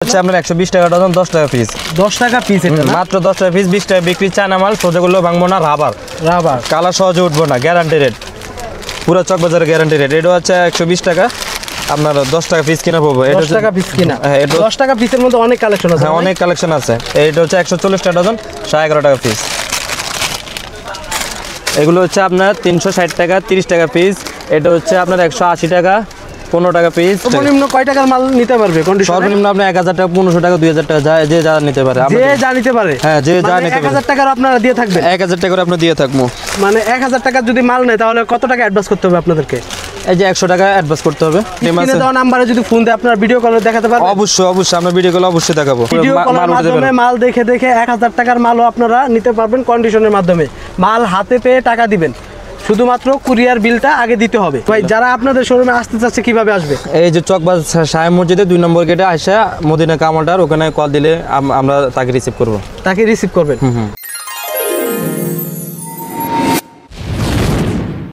আচ্ছা আপনার 120 টাকা ডজন 10 টাকা পিস 10 টাকা পিস এটা মাত্র 10 টাকা পিস 20 টাকা বিক্রি চায়না মাল সোজাগুলো ভাঙবো না রাবার কালার সহজে উঠবো না গ্যারান্টি রেট পুরো চক বাজারে গ্যারান্টি রেট এটা হচ্ছে 120 টাকা আপনার 10 টাকা পিস কিনা পাবো এটা 10 টাকা পিস কিনা হ্যাঁ এটা 10 টাকা পিসের মধ্যে অনেক কালেকশন আছে হ্যাঁ অনেক কালেকশন আছে এটা হচ্ছে 140 টাকা ডজন 11.5 টাকা পিস এগুলো হচ্ছে আপনার 360 টাকা 30 টাকা পিস এটা হচ্ছে আপনার 180 টাকা 15 টাকা পিস সর্বনিম্ন কয় টাকার মাল নিতে পারবে কন্ডিশন সর্বনিম্ন আপনি 1000 টাকা 1500 টাকা 2000 টাকা যে যা নিতে পারে যে যা নিতে পারে হ্যাঁ যে যা নিতে পারে 1000 টাকার আপনারা দিয়ে থাকবেন 1000 টাকা করে আপনি দিয়ে থাকবো মানে 1000 টাকা যদি মাল নেয় তাহলে কত টাকা অ্যাডভান্স করতে হবে আপনাদেরকে এই যে 100 টাকা অ্যাডভান্স করতে হবে স্ক্রিনে দেওয়া নাম্বারে যদি ফোন দেয় আপনারা ভিডিও কলে দেখাতে পারবেন অবশ্যই আমরা ভিডিও কলে অবশ্যই দেখাবো ভিডিও কলের মাধ্যমে মাল দেখে 1000 টাকার মালও আপনারা নিতে পারবেন কন্ডিশনের মাধ্যমে মাল হাতে পেয়ে টাকা দিবেন শুধুমাত্র কুরিয়ার বিলটা আগে দিতে হবে ভাই যারা আপনাদের শোরুমে আসতে চাচ্ছে কিভাবে আসবে এই যে চকবাজার শাহ মসজিদে 2 নম্বর গেটে আসা মদিনা কামালটার ওখানে কল দিলে আমরা তাকে রিসিভ করব তাকে রিসিভ করবেন